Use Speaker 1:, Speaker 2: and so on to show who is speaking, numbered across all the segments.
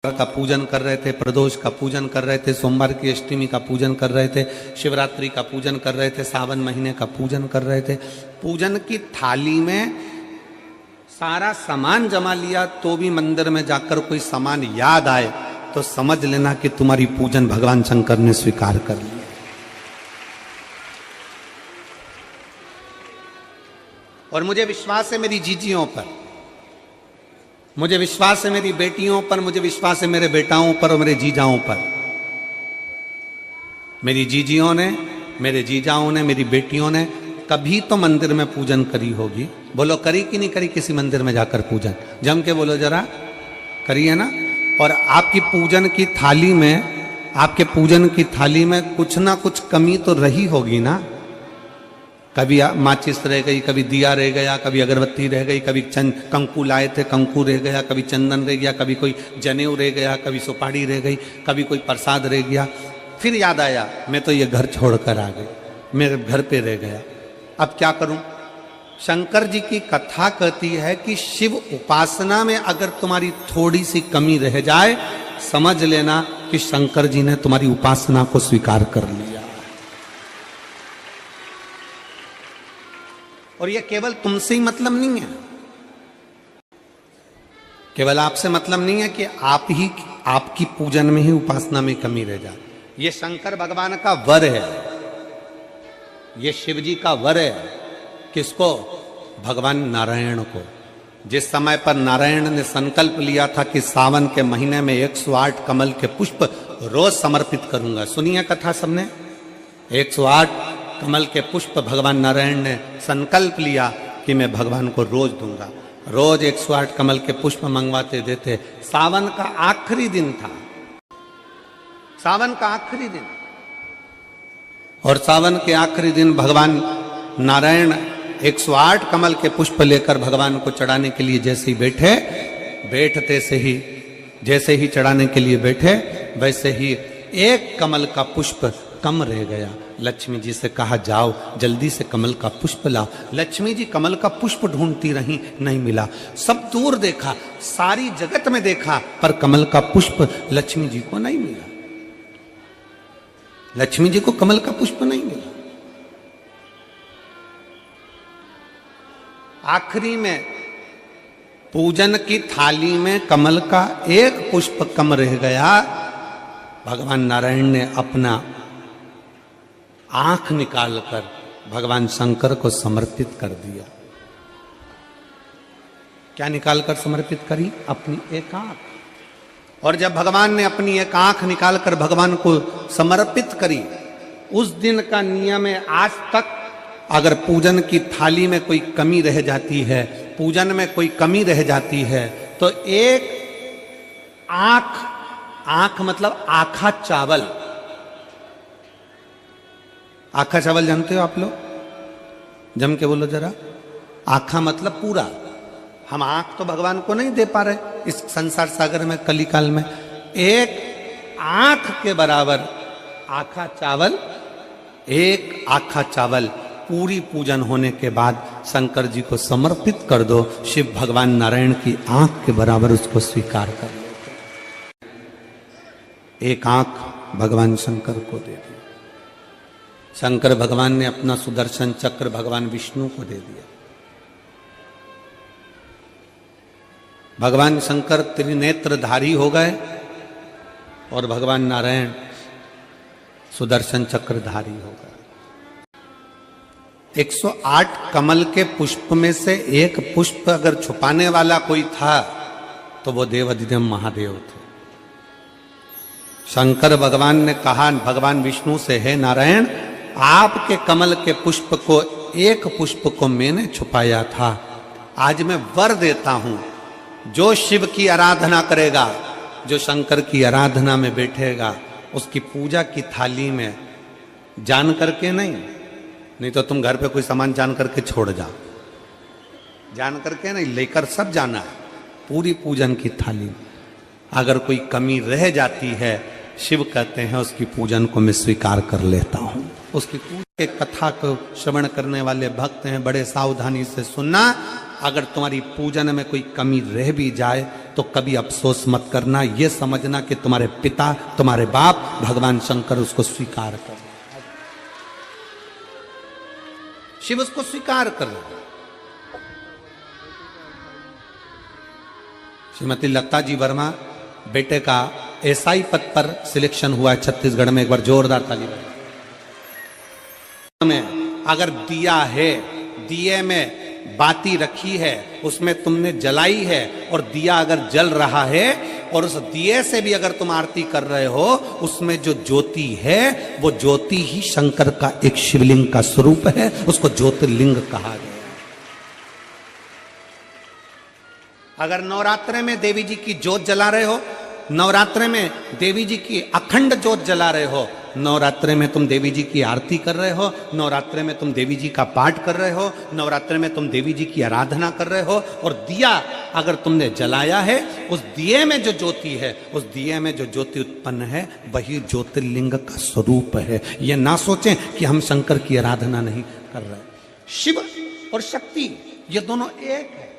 Speaker 1: का पूजन कर रहे थे, प्रदोष का पूजन कर रहे थे, सोमवार की अष्टमी का पूजन कर रहे थे, शिवरात्रि का पूजन कर रहे थे, सावन महीने का पूजन कर रहे थे। पूजन की थाली में सारा सामान जमा लिया तो भी मंदिर में जाकर कोई सामान याद आए तो समझ लेना कि तुम्हारी पूजन भगवान शंकर ने स्वीकार कर लिया। और मुझे विश्वास है मेरी जीजियों पर, मुझे विश्वास है मेरी बेटियों पर, मुझे विश्वास है मेरे बेटाओं पर और मेरे जीजाओं पर। मेरी जीजियों ने, मेरे जीजाओं ने, मेरी बेटियों ने कभी तो मंदिर में पूजन करी होगी। बोलो करी कि नहीं करी किसी मंदिर में जाकर पूजन? जम के बोलो जरा, करी है ना? और आपकी पूजन की थाली में, आपके पूजन की थाली में कुछ ना कुछ कमी तो रही होगी ना। कभी माचिस रह गई, कभी दिया रह गया, कभी अगरबत्ती रह गई, कभी कंकु लाए थे कंकु रह गया, कभी चंदन रह गया, कभी कोई जनेऊ रह गया, कभी सुपारी रह गई, कभी कोई प्रसाद रह गया। फिर याद आया मैं तो ये घर छोड़कर आ गई, मेरे घर पे रह गया, अब क्या करूं? शंकर जी की कथा कहती है कि शिव उपासना में अगर तुम्हारी थोड़ी सी कमी रह जाए, समझ लेना कि शंकर जी ने तुम्हारी उपासना को स्वीकार कर लिया। और यह केवल तुमसे ही मतलब नहीं है, केवल आपसे मतलब नहीं है कि आप ही आपकी पूजन में ही उपासना में कमी रह जाए। ये शंकर भगवान का वर है, ये शिव जी का वर है। किसको? भगवान नारायण को। जिस समय पर नारायण ने संकल्प लिया था कि सावन के महीने में 108 कमल के पुष्प रोज समर्पित करूंगा। सुनिए कथा सबने। 108 कमल के पुष्प भगवान नारायण ने संकल्प लिया कि मैं भगवान को रोज दूंगा। रोज 108 कमल के पुष्प मंगवाते देते। सावन का आखिरी दिन था, सावन का आखिरी दिन। और सावन के आखिरी दिन भगवान नारायण 108 कमल के पुष्प लेकर भगवान को चढ़ाने के लिए जैसे ही बैठे, बैठते से ही जैसे ही चढ़ाने के लिए बैठे, वैसे ही एक कमल का पुष्प कम रह गया। लक्ष्मी जी से कहा जाओ जल्दी से कमल का पुष्प लाओ। लक्ष्मी जी कमल का पुष्प ढूंढती रही, नहीं मिला। सब दूर देखा, सारी जगत में देखा, पर कमल का पुष्प लक्ष्मी जी को नहीं मिला। लक्ष्मी जी को कमल का पुष्प नहीं मिला। आखिरी में पूजन की थाली में कमल का एक पुष्प कम रह गया। भगवान नारायण ने अपना आंख निकालकर भगवान शंकर को समर्पित कर दिया। क्या निकालकर समर्पित करी? अपनी एक आंख। और जब भगवान ने अपनी एक आंख निकालकर भगवान को समर्पित करी, उस दिन का नियम है आज तक अगर पूजन की थाली में कोई कमी रह जाती है, पूजन में कोई कमी रह जाती है, तो एक आंख, आंख मतलब आखा चावल। आखा चावल जानते हो आप लोग? जम के बोलो जरा। आखा मतलब पूरा। हम आंख तो भगवान को नहीं दे पा रहे इस संसार सागर में, कलिकाल में। एक आंख के बराबर आखा चावल, एक आखा चावल पूरी पूजन होने के बाद शंकर जी को समर्पित कर दो। शिव भगवान नारायण की आंख के बराबर उसको स्वीकार कर लो। एक आंख भगवान शंकर को दे दी। शंकर भगवान ने अपना सुदर्शन चक्र भगवान विष्णु को दे दिया। भगवान शंकर त्रिनेत्रधारी हो गए और भगवान नारायण सुदर्शन चक्रधारी हो गए। 108 कमल के पुष्प में से एक पुष्प अगर छुपाने वाला कोई था तो वो देवाधिदेव महादेव थे। शंकर भगवान ने कहा भगवान विष्णु से, हे नारायण, आपके कमल के पुष्प को, एक पुष्प को मैंने छुपाया था। आज मैं वर देता हूं, जो शिव की आराधना करेगा, जो शंकर की आराधना में बैठेगा, उसकी पूजा की थाली में जान करके नहीं तो तुम घर पे कोई सामान जान करके छोड़ जाओ, जान करके नहीं, लेकर सब जाना है। पूरी पूजन की थाली में अगर कोई कमी रह जाती है, शिव कहते हैं उसकी पूजन को मैं स्वीकार कर लेता हूं। उसकी पूरे कथा को श्रवण करने वाले भक्त हैं, बड़े सावधानी से सुनना। अगर तुम्हारी पूजन में कोई कमी रह भी जाए तो कभी अफसोस मत करना, यह समझना कि तुम्हारे पिता, तुम्हारे बाप भगवान शंकर उसको स्वीकार कर, शिव उसको स्वीकार कर रहे। श्रीमती लता जी वर्मा बेटे का एसआई पद पर सिलेक्शन हुआ है छत्तीसगढ़ में, एक बार जोरदार ताली में। अगर दिया है, दिए में बाती रखी है, उसमें तुमने जलाई है, और दिया अगर जल रहा है और उस दिए से भी अगर तुम आरती कर रहे हो, उसमें जो ज्योति है वो ज्योति ही शंकर का एक शिवलिंग का स्वरूप है, उसको ज्योतिर्लिंग कहा गया। अगर नवरात्रे में देवी जी की ज्योत जला रहे हो, नवरात्रे में देवी जी की अखंड ज्योत जला रहे हो, नवरात्रे में तुम देवी जी की आरती कर रहे हो, नवरात्रे में तुम देवी जी का पाठ कर रहे हो, नवरात्रे में तुम देवी जी की आराधना कर रहे हो, और दिया अगर तुमने जलाया है, उस दिए में जो ज्योति है, उस दिए में जो ज्योति उत्पन्न है वही ज्योतिर्लिंग का स्वरूप है। यह ना सोचें कि हम शंकर की आराधना नहीं कर रहे। शिव और शक्ति ये दोनों एक है।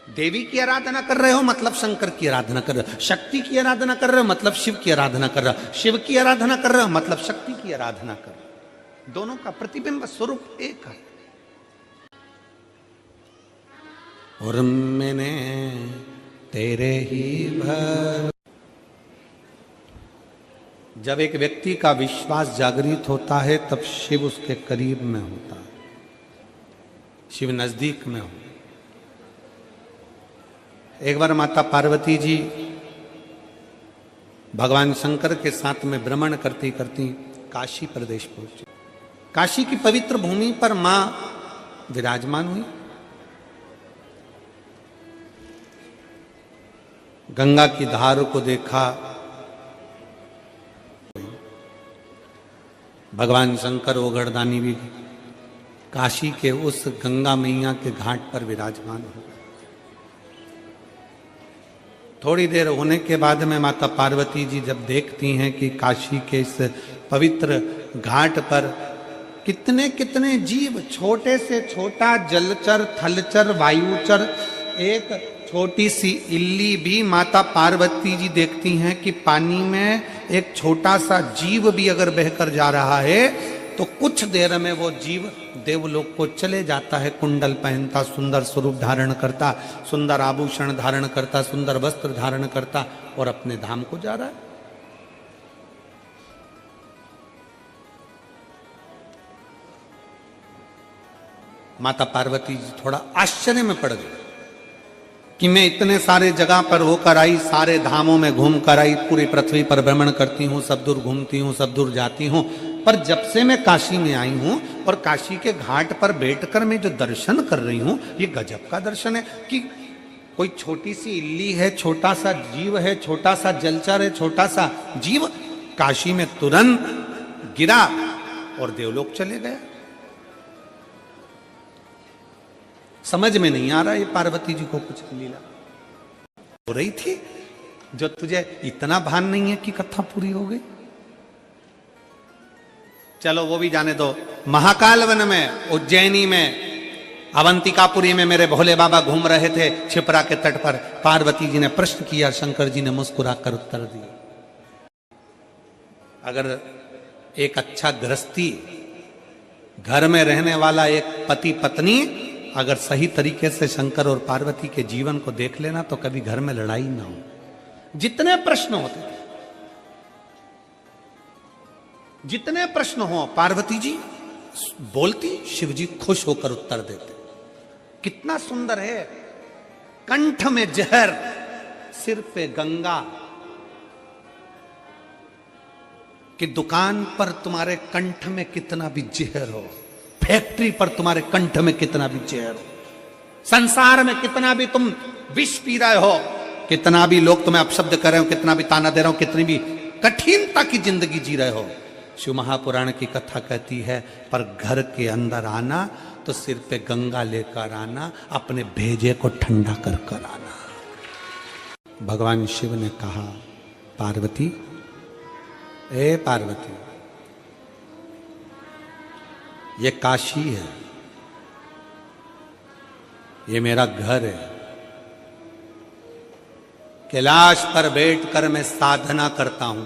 Speaker 1: देवी की आराधना कर रहे हो मतलब शंकर की आराधना कर रहे हो, शक्ति की आराधना कर रहे हो मतलब शिव की आराधना कर रहे हो, शिव की आराधना कर रहे हो मतलब शक्ति की आराधना कर रहे हो। दोनों का प्रतिबिंब स्वरूप एक है। और मैंने तेरे ही भर, जब एक व्यक्ति का विश्वास जागृत होता है तब शिव उसके करीब में होता है, शिव नजदीक में हो। एक बार माता पार्वती जी भगवान शंकर के साथ में भ्रमण करती करती काशी प्रदेश पहुंची। काशी की पवित्र भूमि पर मां विराजमान हुई। गंगा की धार को देखा, भगवान शंकर ओगरदानी भी काशी के उस गंगा मैया के घाट पर विराजमान हो। थोड़ी देर होने के बाद में माता पार्वती जी जब देखती हैं कि काशी के इस पवित्र घाट पर कितने कितने जीव, छोटे से छोटा जलचर, थलचर, वायुचर, एक छोटी सी इल्ली भी माता पार्वती जी देखती हैं कि पानी में एक छोटा सा जीव भी अगर बहकर जा रहा है तो कुछ देर में वो जीव देवलोक को चले जाता है। कुंडल पहनता, सुंदर स्वरूप धारण करता, सुंदर आभूषण धारण करता, सुंदर वस्त्र धारण करता और अपने धाम को जा रहा है। माता पार्वती जी थोड़ा आश्चर्य में पड़ गई कि मैं इतने सारे जगह पर होकर आई, सारे धामों में घूम कर आई, पूरी पृथ्वी पर भ्रमण करती हूँ, सब दूर घूमती हूँ, सब दूर जाती हूँ, पर जब से मैं काशी में आई हूँ और काशी के घाट पर बैठकर मैं जो दर्शन कर रही हूँ, ये गजब का दर्शन है कि कोई छोटी सी इल्ली है, छोटा सा जीव है, छोटा सा जलचर है, छोटा सा जीव काशी में तुरंत गिरा और देवलोक चले गए। समझ में नहीं आ रहा ये पार्वती जी को कुछ लीला हो रही थी जो तुझे इतना भान नहीं है कि कथा पूरी हो गई। चलो वो भी जाने दो। महाकाल वन में, उज्जैनी में, अवंतिकापुरी में मेरे भोले बाबा घूम रहे थे छिपरा के तट पर। पार्वती जी ने प्रश्न किया, शंकर जी ने मुस्कुराकर उत्तर दिया। अगर एक अच्छा गृहस्थी, घर में रहने वाला एक पति पत्नी अगर सही तरीके से शंकर और पार्वती के जीवन को देख लेना तो कभी घर में लड़ाई ना हो। जितने प्रश्न होते थे, जितने प्रश्न हो, पार्वती जी बोलती, शिव जी खुश होकर उत्तर देते। कितना सुंदर है। कंठ में जहर, सिर पे गंगा, कि दुकान पर तुम्हारे कंठ में कितना भी जहर हो, फैक्ट्री पर तुम्हारे कंठ में कितना भी जहर हो, संसार में कितना भी तुम विष पी रहे हो, कितना भी लोग तुम्हें अपशब्द कर रहे हो, कितना भी ताना दे रहे हो, कितनी भी कठिनता की जिंदगी जी रहे हो, शिव महापुराण की कथा कहती है पर घर के अंदर आना तो सिर पे गंगा लेकर आना, अपने भेजे को ठंडा कर कर आना। भगवान शिव ने कहा, पार्वती, ए पार्वती, ये काशी है, ये मेरा घर है। कैलाश पर बैठकर मैं साधना करता हूं,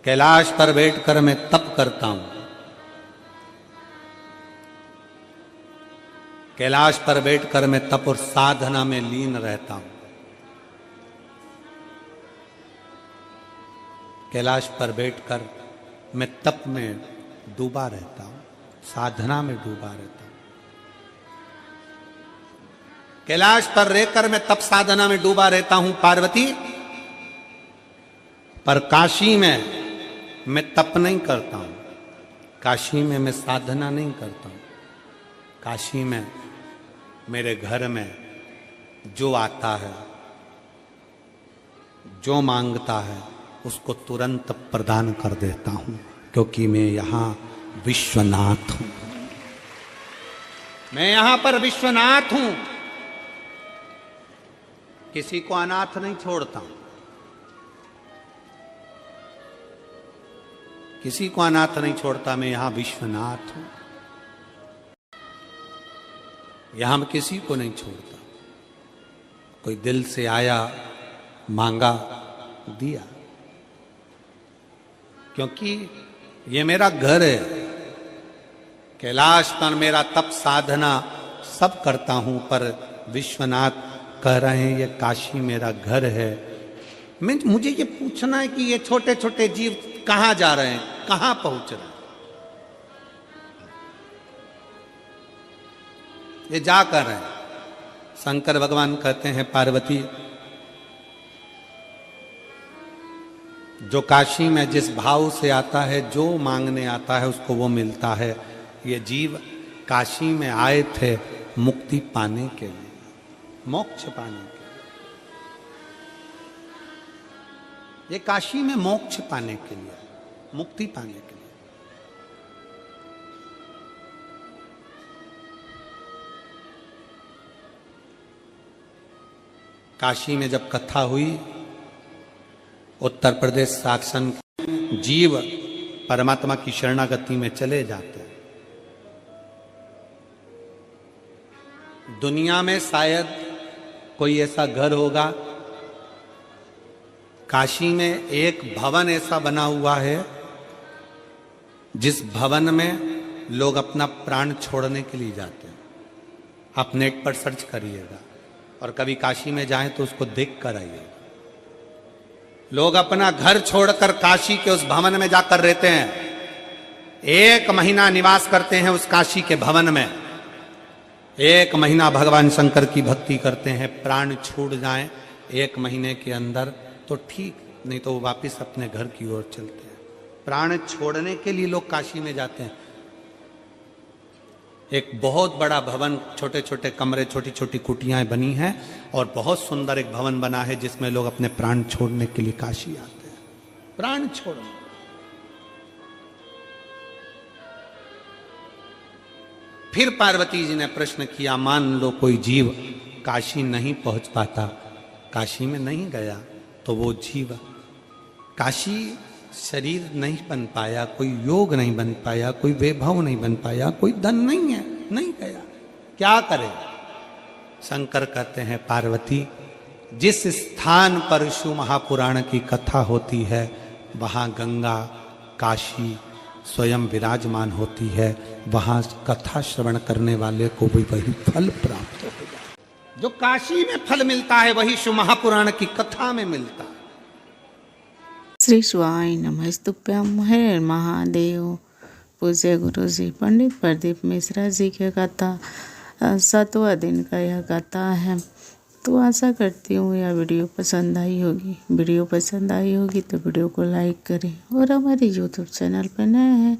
Speaker 1: कैलाश पर बैठकर मैं तप करता हूं, कैलाश पर बैठकर मैं तप और साधना में लीन रहता हूं। कैलाश पर बैठकर मैं तप में डूबा रहता हूं, साधना में डूबा रहता हूं। कैलाश पर रहकर मैं तप साधना में डूबा रहता हूं पार्वती, पर काशी में मैं तप नहीं करता हूं, काशी में मैं साधना नहीं करता हूं। काशी में मेरे घर में जो आता है, जो मांगता है, उसको तुरंत प्रदान कर देता हूं, क्योंकि मैं यहां विश्वनाथ हूं। मैं यहां पर विश्वनाथ हूं, किसी को अनाथ नहीं छोड़ता हूं, किसी को अनाथ नहीं छोड़ता। मैं यहां विश्वनाथ हूं, यहां मैं किसी को नहीं छोड़ता। कोई दिल से आया, मांगा, दिया, क्योंकि ये मेरा घर है। कैलाश पर मेरा तप साधना सब करता हूं, पर विश्वनाथ कह रहे हैं ये काशी मेरा घर है। मुझे ये पूछना है कि ये छोटे छोटे जीव कहां जा रहे हैं, कहां पहुंच रहे हैं। ये जा कर रहे हैं। शंकर भगवान कहते हैं पार्वती, जो काशी में जिस भाव से आता है, जो मांगने आता है, उसको वो मिलता है। ये जीव काशी में आए थे मुक्ति पाने के लिए, मोक्ष पाने के लिए। ये काशी में मोक्ष पाने के लिए, मुक्ति पाने के लिए। काशी में जब कथा हुई, उत्तर प्रदेश शासन जीव परमात्मा की शरणागति में चले जाते हैं। दुनिया में शायद कोई ऐसा घर होगा, काशी में एक भवन ऐसा बना हुआ है जिस भवन में लोग अपना प्राण छोड़ने के लिए जाते हैं। आप नेट पर सर्च करिएगा और कभी काशी में जाएं तो उसको देख कर आइएगा। लोग अपना घर छोड़कर काशी के उस भवन में जाकर रहते हैं। 1 महीना निवास करते हैं उस काशी के भवन में। 1 महीना भगवान शंकर की भक्ति करते हैं। प्राण छूट जाएं 1 महीने के अंदर तो ठीक, नहीं तो वो वापिस अपने घर की ओर चलते हैं। प्राण छोड़ने के लिए लोग काशी में जाते हैं। एक बहुत बड़ा भवन, छोटे छोटे कमरे, छोटी छोटी कुटियां बनी हैं और बहुत सुंदर एक भवन बना है जिसमें लोग अपने प्राण छोड़ने के लिए काशी आते हैं। प्राण छोड़ने। फिर पार्वती जी ने प्रश्न किया, मान लो कोई जीव काशी नहीं पहुंच पाता, काशी में नहीं गया, तो वो जीव काशी शरीर नहीं बन पाया, कोई योग नहीं बन पाया, कोई वैभव नहीं बन पाया, कोई धन नहीं है, नहीं गया, क्या करे? शंकर कहते हैं पार्वती, जिस स्थान पर शिव महापुराण की कथा होती है वहां गंगा काशी स्वयं विराजमान होती है, वहां कथा श्रवण करने वाले को भी वही फल प्राप्त हो जाए। जो काशी में फल मिलता है वही शिव महापुराण की कथा में मिलता है।
Speaker 2: श्री शिवाय नमस्तुभ्यं। हर महादेव। पूज्य गुरु जी पंडित प्रदीप मिश्रा जी की कथा 7वां दिन का यह कथा है। तो आशा करती हूँ यह वीडियो पसंद आई होगी। वीडियो पसंद आई होगी तो वीडियो को लाइक करें और हमारे यूट्यूब चैनल पर नए हैं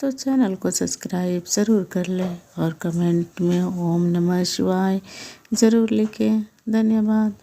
Speaker 2: तो चैनल को सब्सक्राइब ज़रूर कर लें और कमेंट में ओम नमः शिवाय ज़रूर लिखें। धन्यवाद।